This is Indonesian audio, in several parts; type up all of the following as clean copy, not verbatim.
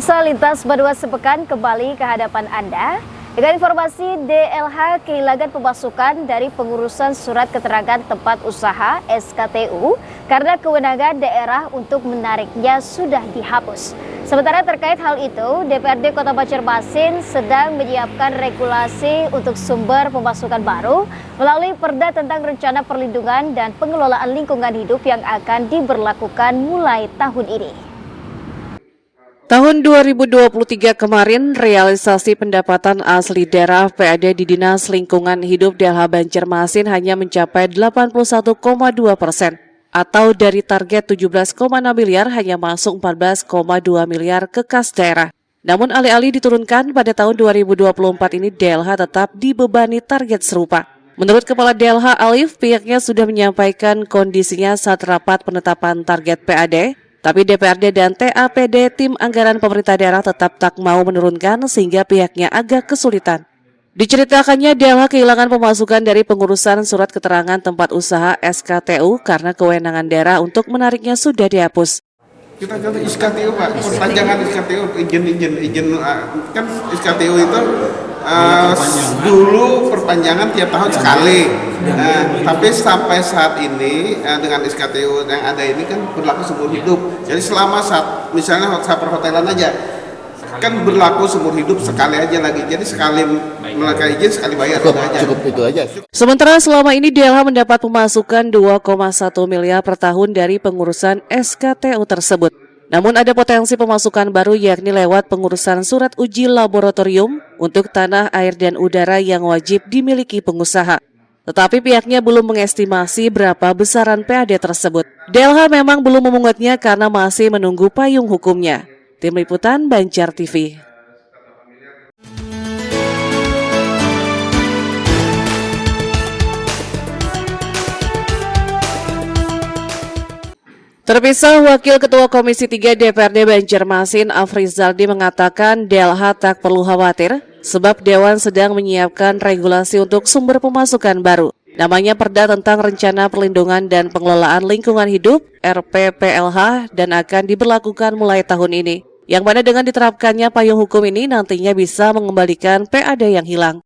Pemirsa Lintas Badua Sepekan kembali ke hadapan Anda dengan informasi DLH kehilangan pemasukan dari pengurusan surat keterangan tempat usaha SKTU karena kewenangan daerah untuk menariknya sudah dihapus. Sementara terkait hal itu, DPRD Kota Banjarmasin sedang menyiapkan regulasi untuk sumber pemasukan baru melalui Perda tentang Rencana Perlindungan dan Pengelolaan Lingkungan Hidup yang akan diberlakukan mulai tahun ini. Tahun 2023 kemarin, realisasi pendapatan asli daerah PAD di Dinas Lingkungan Hidup DLH Banjarmasin hanya mencapai 81,2%, atau dari target 17,6 miliar hanya masuk 14,2 miliar ke kas daerah. Namun alih-alih diturunkan pada tahun 2024 ini, DLH tetap dibebani target serupa. Menurut Kepala DLH Alif, pihaknya sudah menyampaikan kondisinya saat rapat penetapan target PAD, tapi DPRD dan TAPD tim anggaran pemerintah daerah tetap tak mau menurunkan sehingga pihaknya agak kesulitan. Diceritakannya DLH kehilangan pemasukan dari pengurusan surat keterangan tempat usaha SKTU karena kewenangan daerah untuk menariknya sudah dihapus. Kita kata SKTU Pak, perpanjangan SKTU, izin kan SKTU itu dulu perpanjangan tiap tahun sekali. Tapi sampai saat ini dengan SKTU yang ada ini kan berlaku seumur hidup. Jadi selama saat misalnya perhotelan aja kan berlaku seumur hidup sekali aja lagi. Jadi sekali mereka izin sekali bayar cukup itu aja. Sementara selama ini DLH mendapat pemasukan 2,1 miliar per tahun dari pengurusan SKTU tersebut. Namun ada potensi pemasukan baru yakni lewat pengurusan surat uji laboratorium untuk tanah, air, dan udara yang wajib dimiliki pengusaha. Tetapi pihaknya belum mengestimasi berapa besaran PAD tersebut. DLH memang belum memungutnya karena masih menunggu payung hukumnya. Tim Liputan Banjar TV. Terpisah, Wakil Ketua Komisi 3 DPRD Banjarmasin Afrizaldi mengatakan DLH tak perlu khawatir sebab Dewan sedang menyiapkan regulasi untuk sumber pemasukan baru. Namanya Perda tentang Rencana Perlindungan dan Pengelolaan Lingkungan Hidup (RPPLH) dan akan diberlakukan mulai tahun ini. Yang mana dengan diterapkannya payung hukum ini nantinya bisa mengembalikan PAD yang hilang.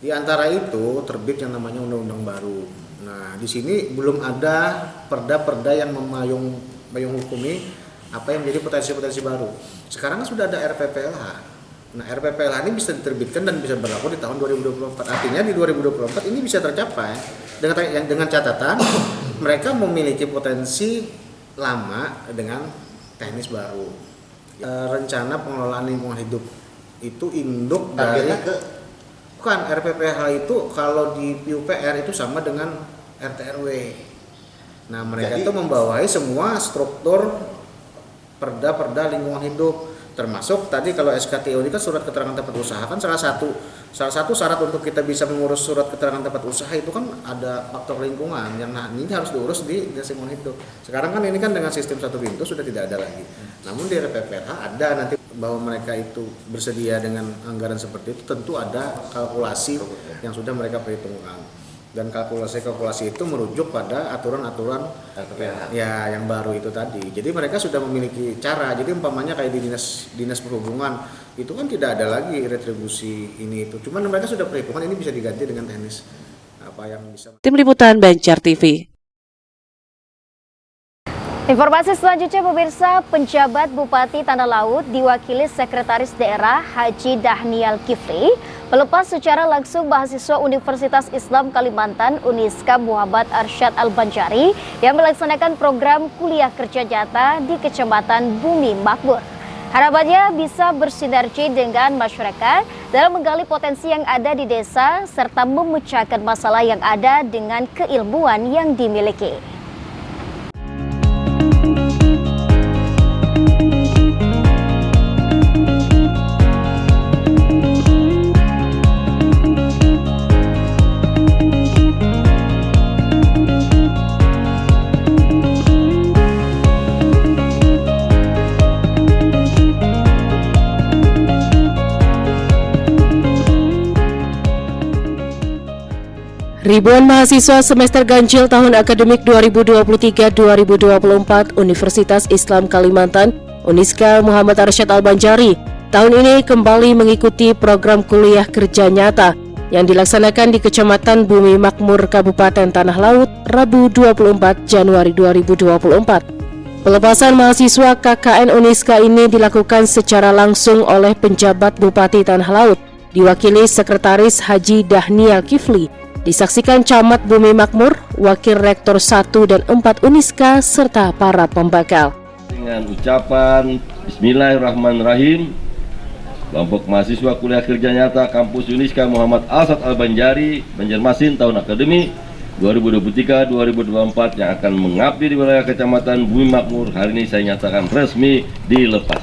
Di antara itu terbit yang namanya undang-undang baru. Nah, di sini belum ada perda-perda yang memayung hukumi apa yang menjadi potensi-potensi baru. Sekarang sudah ada RPPLH. Nah, RPPLH ini bisa diterbitkan dan bisa berlaku di tahun 2024. Artinya di 2024 ini bisa tercapai dengan catatan mereka memiliki potensi lama dengan teknis baru. Rencana Pengelolaan Lingkungan Hidup itu induk dari bukan RPPLH itu kalau di PUPR itu sama dengan RT/RW. Nah, mereka itu membawahi semua struktur perda-perda lingkungan hidup, termasuk tadi kalau SKTU ini kan surat keterangan tempat usaha kan salah satu syarat untuk kita bisa mengurus surat keterangan tempat usaha itu kan ada faktor lingkungan yang ini harus diurus di Dinas Lingkungan Hidup. Sekarang kan ini kan dengan sistem satu pintu sudah tidak ada lagi. Namun di RPPLH ada nanti bahwa mereka itu bersedia dengan anggaran seperti itu tentu ada kalkulasi yang sudah mereka perhitungkan. Dan kalkulasi itu merujuk pada aturan-aturan ya yang baru itu tadi. Jadi mereka sudah memiliki cara. Jadi umpamanya kayak di dinas perhubungan itu kan tidak ada lagi retribusi ini itu. Cuman mereka sudah perhitungan ini bisa diganti dengan teknis apa yang bisa. Tim Liputan Banjar TV. Informasi selanjutnya pemirsa, penjabat Bupati Tanah Laut diwakili Sekretaris Daerah Haji Dahnial Kifli melepas secara langsung mahasiswa Universitas Islam Kalimantan Uniska Muhammad Arsyad Al-Banjari yang melaksanakan program kuliah kerja nyata di Kecamatan Bumi Makmur. Harapannya bisa bersinergi dengan masyarakat dalam menggali potensi yang ada di desa serta memecahkan masalah yang ada dengan keilmuan yang dimiliki. Ribuan mahasiswa semester ganjil tahun akademik 2023-2024 Universitas Islam Kalimantan Uniska Muhammad Arsyad Al-Banjari tahun ini kembali mengikuti program kuliah kerja nyata yang dilaksanakan di Kecamatan Bumi Makmur, Kabupaten Tanah Laut, Rabu 24 Januari 2024. Pelepasan mahasiswa KKN Uniska ini dilakukan secara langsung oleh penjabat Bupati Tanah Laut, diwakili Sekretaris Haji Dahnial Kifli, disaksikan Camat Bumi Makmur, Wakil Rektor 1 dan 4 Uniska, serta para pembakal. Dengan ucapan Bismillahirrahmanirrahim, kelompok mahasiswa kuliah kerja nyata Kampus Uniska Muhammad Arsyad Al-Banjari, Banjarmasin tahun akademik 2023-2024 yang akan mengabdi di wilayah Kecamatan Bumi Makmur hari ini saya nyatakan resmi dilepas.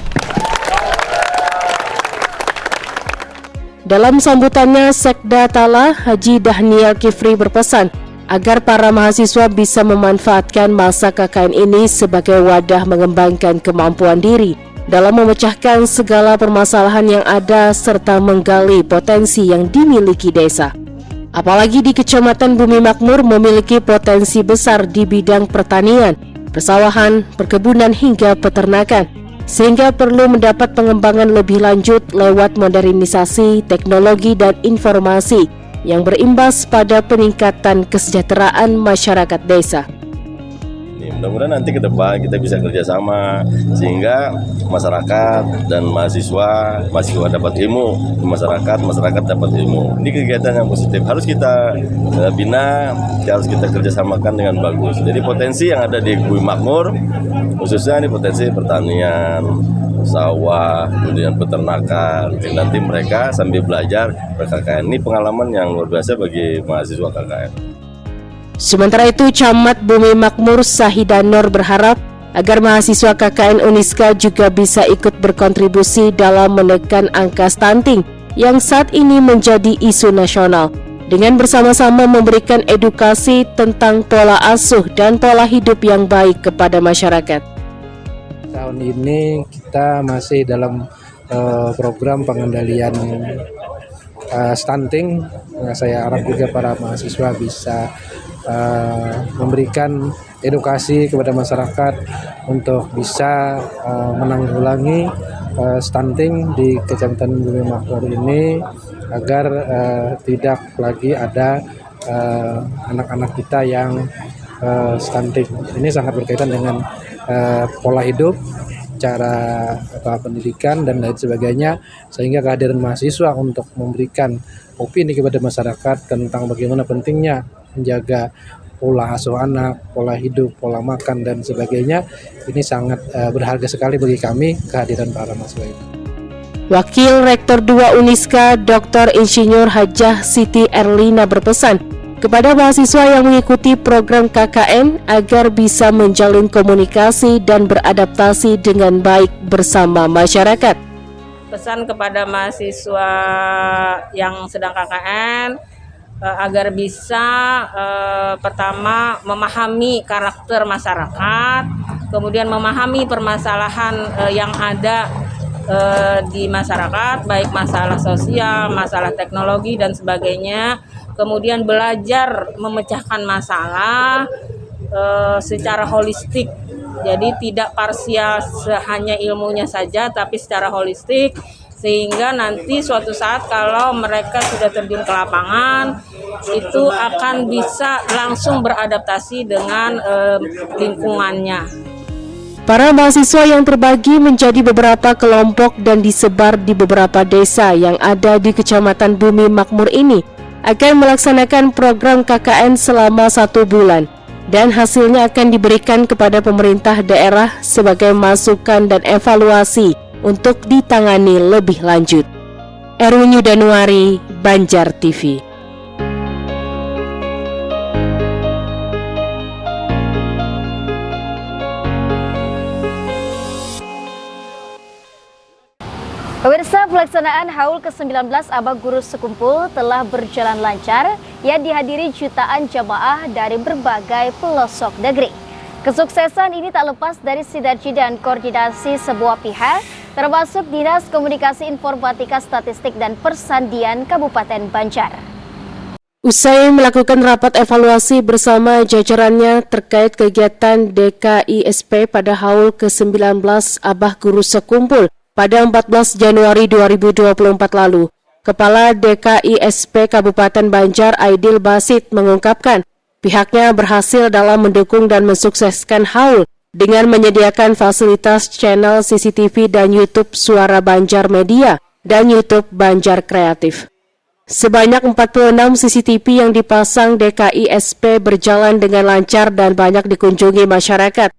Dalam sambutannya, Sekda Tala Haji Dahnial Kifli berpesan agar para mahasiswa bisa memanfaatkan masa KKN ini sebagai wadah mengembangkan kemampuan diri dalam memecahkan segala permasalahan yang ada serta menggali potensi yang dimiliki desa. Apalagi di Kecamatan Bumi Makmur memiliki potensi besar di bidang pertanian, persawahan, perkebunan hingga peternakan, sehingga perlu mendapat pengembangan lebih lanjut lewat modernisasi, teknologi dan informasi yang berimbas pada peningkatan kesejahteraan masyarakat desa. Mudah-mudahan nanti ke depan kita bisa kerjasama sehingga masyarakat dan mahasiswa dapat ilmu, masyarakat dapat ilmu. Ini kegiatan yang positif harus kita bina, harus kita kerjasamakan dengan bagus. Jadi potensi yang ada di Bumi Makmur, khususnya ini potensi pertanian, sawah, kemudian peternakan. Jadi nanti mereka sambil belajar KKN. Ini pengalaman yang luar biasa bagi mahasiswa KKN. Sementara itu, Camat Bumi Makmur Sahida Nur berharap agar mahasiswa KKN Uniska juga bisa ikut berkontribusi dalam menekan angka stunting yang saat ini menjadi isu nasional, dengan bersama-sama memberikan edukasi tentang pola asuh dan pola hidup yang baik kepada masyarakat. Tahun ini kita masih dalam program pengendalian stunting. Saya harap juga para mahasiswa bisa memberikan edukasi kepada masyarakat untuk bisa menanggulangi stunting di Kecamatan Bumi Makmur ini agar tidak lagi ada anak-anak kita yang stunting. Ini sangat berkaitan dengan pola hidup, cara pendidikan dan lain sebagainya, sehingga kehadiran mahasiswa untuk memberikan opini kepada masyarakat tentang bagaimana pentingnya menjaga pola asuh anak, pola hidup, pola makan dan sebagainya, ini sangat berharga sekali bagi kami kehadiran para mahasiswa itu. Wakil Rektor 2 Uniska Dr. Insinyur Hajah Siti Erlina berpesan kepada mahasiswa yang mengikuti program KKN agar bisa menjalin komunikasi dan beradaptasi dengan baik bersama masyarakat. Pesan kepada mahasiswa yang sedang KKN agar bisa pertama memahami karakter masyarakat, kemudian memahami permasalahan yang ada di masyarakat, baik masalah sosial, masalah teknologi dan sebagainya, kemudian belajar memecahkan masalah secara holistik. Jadi tidak parsial hanya ilmunya saja, tapi secara holistik, sehingga nanti suatu saat kalau mereka sudah terjun ke lapangan itu akan bisa langsung beradaptasi dengan lingkungannya. Para mahasiswa yang terbagi menjadi beberapa kelompok dan disebar di beberapa desa yang ada di Kecamatan Bumi Makmur ini akan melaksanakan program KKN selama 1 bulan dan hasilnya akan diberikan kepada pemerintah daerah sebagai masukan dan evaluasi untuk ditangani lebih lanjut. Erwin Yudanuari, Banjar TV. Pemirsa, pelaksanaan Haul ke-19 Aba Guru Sekumpul telah berjalan lancar yang dihadiri jutaan jamaah dari berbagai pelosok negeri. Kesuksesan ini tak lepas dari sinergi dan koordinasi sebuah pihak, termasuk Dinas Komunikasi Informatika Statistik dan Persandian Kabupaten Banjar. Usai melakukan rapat evaluasi bersama jajarannya terkait kegiatan DKISP pada Haul ke-19 Abah Guru Sekumpul pada 14 Januari 2024 lalu, Kepala DKISP Kabupaten Banjar Aidil Basit mengungkapkan pihaknya berhasil dalam mendukung dan mensukseskan Haul dengan menyediakan fasilitas channel CCTV dan YouTube Suara Banjar Media dan YouTube Banjar Kreatif. Sebanyak 46 CCTV yang dipasang DKISP berjalan dengan lancar dan banyak dikunjungi masyarakat.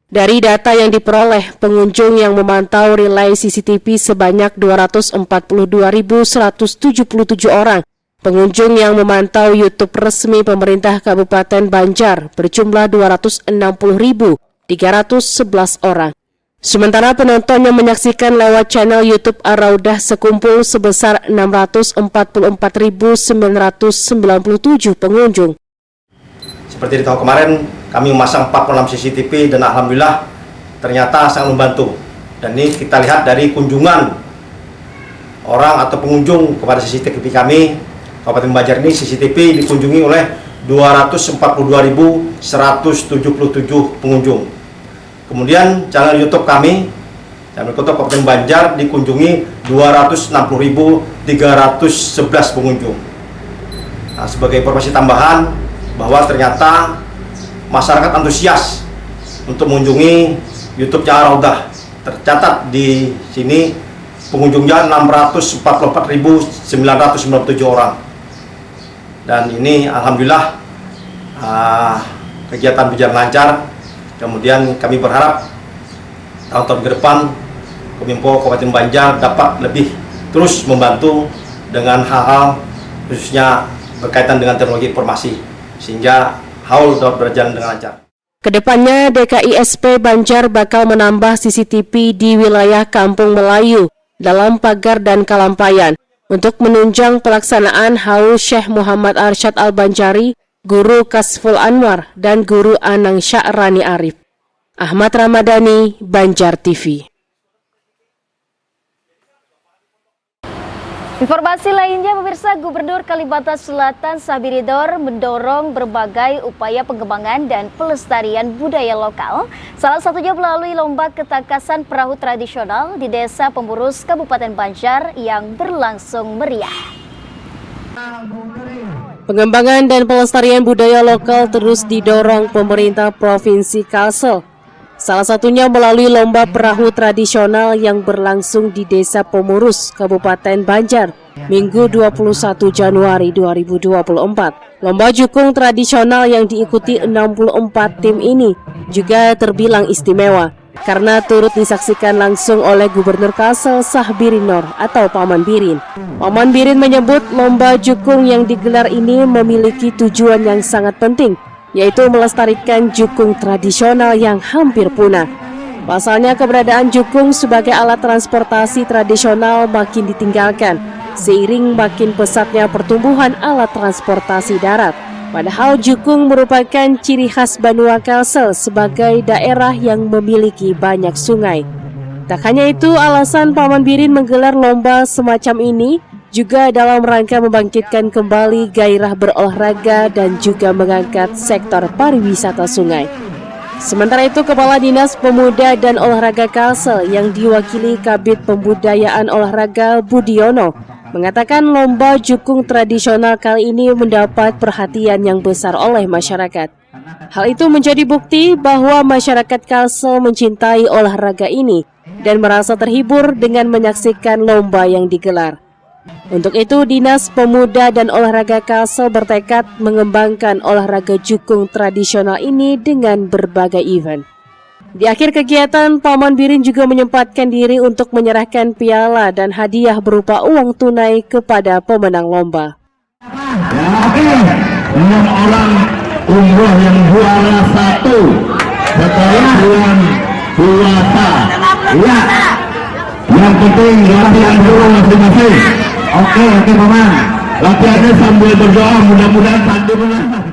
Dari data yang diperoleh, pengunjung yang memantau relay CCTV sebanyak 242.177 orang. Pengunjung yang memantau YouTube resmi pemerintah Kabupaten Banjar berjumlah 260.311 orang. Sementara penonton yang menyaksikan lewat channel YouTube Ar-Raudah Sekumpul sebesar 644.997 pengunjung. Seperti di tahun kemarin, kami memasang 46 CCTV dan alhamdulillah ternyata sangat membantu. Dan ini kita lihat dari kunjungan orang atau pengunjung kepada CCTV kami, Kabupaten Banjar ini CCTV dikunjungi oleh 242.177 pengunjung. Kemudian channel YouTube kami, channel YouTube Kabupaten Banjar dikunjungi 260.311 pengunjung. Nah, sebagai informasi tambahan bahwa ternyata masyarakat antusias untuk mengunjungi YouTube channel Raudah. Tercatat di sini pengunjungnya 644.997 orang. Dan ini alhamdulillah kegiatan berjalan lancar. Kemudian kami berharap tahun-tahun ke depan Kominfo Kabupaten Banjar dapat lebih terus membantu dengan hal-hal khususnya berkaitan dengan teknologi informasi sehingga haul dapat berjalan dengan lancar. Kedepannya DKISP Banjar bakal menambah CCTV di wilayah Kampung Melayu dalam Pagar dan Kalampayan untuk menunjang pelaksanaan haul Syekh Muhammad Arsyad Al-Banjari, Guru Kasful Anwar, dan Guru Anang Sya'rani Arif. Ahmad Ramadhani, Banjar TV. Informasi lainnya, pemirsa, Gubernur Kalimantan Selatan Sabiridor mendorong berbagai upaya pengembangan dan pelestarian budaya lokal, salah satunya melalui lomba ketangkasan perahu tradisional di Desa Pemurus Kabupaten Banjar yang berlangsung meriah. Pengembangan dan pelestarian budaya lokal terus didorong pemerintah Provinsi Kalsel. Salah satunya melalui lomba perahu tradisional yang berlangsung di Desa Pemurus, Kabupaten Banjar, Minggu 21 Januari 2024. Lomba jukung tradisional yang diikuti 64 tim ini juga terbilang istimewa karena turut disaksikan langsung oleh Gubernur Kalsel Sahbirinor atau Paman Birin. Paman Birin menyebut lomba jukung yang digelar ini memiliki tujuan yang sangat penting, yaitu melestarikan jukung tradisional yang hampir punah. Pasalnya keberadaan jukung sebagai alat transportasi tradisional makin ditinggalkan seiring makin pesatnya pertumbuhan alat transportasi darat. Padahal jukung merupakan ciri khas Banua Kalsel sebagai daerah yang memiliki banyak sungai. Tak hanya itu, alasan Paman Birin menggelar lomba semacam ini juga dalam rangka membangkitkan kembali gairah berolahraga dan juga mengangkat sektor pariwisata sungai. Sementara itu, Kepala Dinas Pemuda dan Olahraga Kalsel yang diwakili Kabid Pembudayaan Olahraga Budiono mengatakan lomba jukung tradisional kali ini mendapat perhatian yang besar oleh masyarakat. Hal itu menjadi bukti bahwa masyarakat Kalsel mencintai olahraga ini dan merasa terhibur dengan menyaksikan lomba yang digelar. Untuk itu, Dinas Pemuda dan Olahraga Kalsel bertekad mengembangkan olahraga jukung tradisional ini dengan berbagai event. Di akhir kegiatan, Paman Birin juga menyempatkan diri untuk menyerahkan piala dan hadiah berupa uang tunai kepada pemenang lomba. Ya, oke. 6 orang umroh yang juara 1 setelah bulan puasa. Ya. Yang penting latihan dulu masing-masing. Oke, Paman. Latihannya sambil berdoa, mudah-mudahan tadi menang.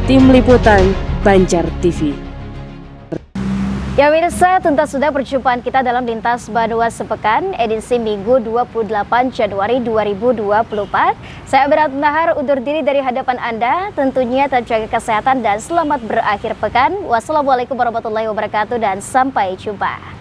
Tim Liputan Banjar TV. Ya pemirsa, tuntas sudah perjumpaan kita dalam Lintas Banua Sepekan edisi Minggu 28 Januari 2024. Saya Berat Nahar undur diri dari hadapan Anda, tentunya tetap jaga kesehatan dan selamat berakhir pekan. Wassalamualaikum warahmatullahi wabarakatuh dan sampai jumpa.